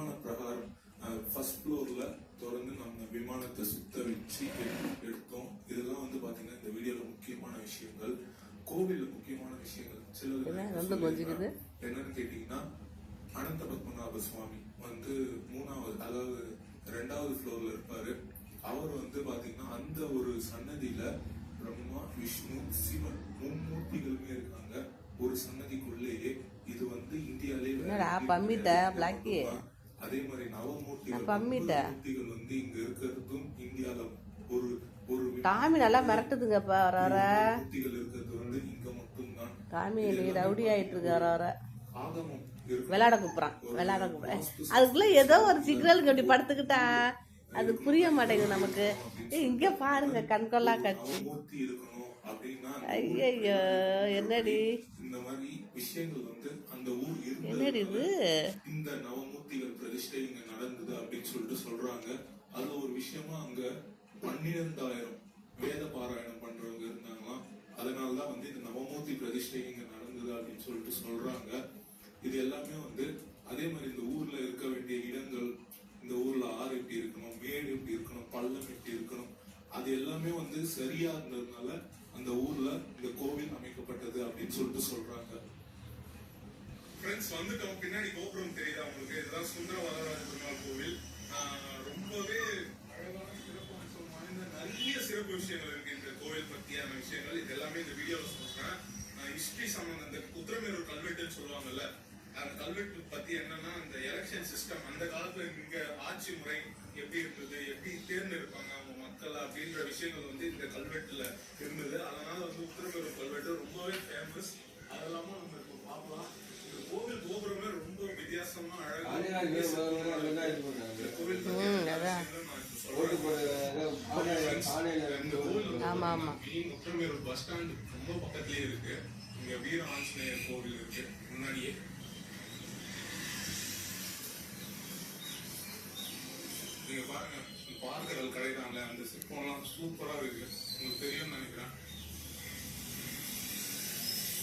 விமான பிரகாரம் ஃபர்ஸ்ட் ஃப்ளோர்ல தொடர்ந்து நம்ம விமானத்தை சுத்த வச்சு எடுத்தோம். இதெல்லாம் வந்து பாத்தீங்கன்னா இந்த வீடியோல முக்கியமான விஷயங்கள், கோவில்ல முக்கியமான விஷயங்கள். சில என்னன்னு கேட்டீங்கன்னா, அனந்த பத்மநாப சுவாமி வந்து அதாவது 2வது ஃப்ளோர்ல இருப்பாரு. அவர் வந்து பாத்தீங்கன்னா அந்த ஒரு சன்னதியில பிரம்மா, விஷ்ணு, சிவன் 3 மூர்த்திகளுமே இருக்காங்க ஒரு சன்னதிக்குள்ளேயே. இது வந்து இந்தியாலே அதே மாதிரி நவமூர்த்திகள் வந்து இங்க இருக்கிறதும் இந்தியால ஒரு ஒரு டாமி நல்லா மிரட்டுதுங்க. மூர்த்திகள் இருக்கிறது வந்து இங்க மட்டும்தான். டாமி ரவுடி ஆயிட்டு இருக்காரு. ஆகமம் விளையாட கூப்பிடுறான். அதுக்குள்ள ஏதோ ஒரு சிக்னலுக்கு அப்படி படுத்துக்கிட்டா அது புரிய மாட்டேங்குது நமக்கு. இங்க பாருங்க, கண்கொள்ளா காட்சி. ஐயோ, என்னடி இந்த மாதிரி விஷயங்கள் வந்து அந்த ஊர் என்னடி இது? இந்த நவமூர்த்திகள் பிரதிஷ்டை இங்க நடந்தது அப்படின்னு சொல்லிட்டு சொல்றாங்க. அது ஒரு விஷயமா அங்க 12,000 வேத பாராயணம் பண்றவங்க இருந்தாங்களாம். அதனாலதான் வந்து இந்த நவமூர்த்தி பிரதிஷ்டை இங்க நடந்தது அப்படின்னு சொல்லிட்டு சொல்றாங்க. இது எல்லாமே வந்து அதே மாதிரி இந்த ஊர்ல இருக்க வேண்டிய இடங்கள், இந்த ஊர்ல ஆறு எப்படி இருக்கணும், மேடு எப்படி இருக்கணும், பள்ளம் எப்படி இருக்கணும், அது எல்லாமே வந்து சரியா இருந்ததுனால அந்த ஊர்ல இந்த கோவில் அமைக்கப்பட்டது அப்படின்னு சொல்லிட்டு சொல்றாங்க. ஃப்ரெண்ட்ஸ், வந்துட்டோம். பின்னாடி கோபுரம் தெரியுதா உங்களுக்கு? இதுதான் சுந்தர வரதராஜ பெருமாள் கோவில். ரொம்பவே அழகான சிறப்பு அம்சம் வாய்ந்த நிறைய சிறப்பு விஷயங்கள் இருக்கு இந்த கோவில் பத்தியான விஷயங்கள். இது எல்லாமே இந்த வீடியோல சொல்றேன். ஹிஸ்டரி சம்பந்தம், இந்த குதிரமேரூர் கல்வெட்டுன்னு சொல்லுவாங்கல்ல, அந்த கல்வெட்டு பத்தி என்னன்னா, அந்த எலெக்ஷன் சிஸ்டம் அந்த காலத்துல இங்க ஆட்சி முறை எப்படி இருந்தது, எப்படி தேர்ந்தெடுப்பாங்க அவங்க மக்கள் அப்படின்ற விஷயங்கள் வந்து இந்த கல்வெட்டுல இருந்தது. அதனால வந்து உத்திரமேரூர் கல்வெட்டு ரொம்பவே ஃபேமஸ். அதெல்லாம நம்ம இப்போ பார்க்கலாம். இந்த கோவில் கோபுரமே ரொம்ப வித்தியாசமா அழகா உத்திரமேரூர் பஸ் ஸ்டாண்ட் ரொம்ப பக்கத்துலயே இருக்கு. இங்க வீர ஆஞ்சநேயர் கோவில் இருக்கு முன்னாடியே. நீங்க பாருங்க, பார்க்கடல் கரைதான்ல அந்த சிற்பம் எல்லாம் சூப்பரா இருக்கு. உங்களுக்கு தெரியும்னு நினைக்கிறேன்.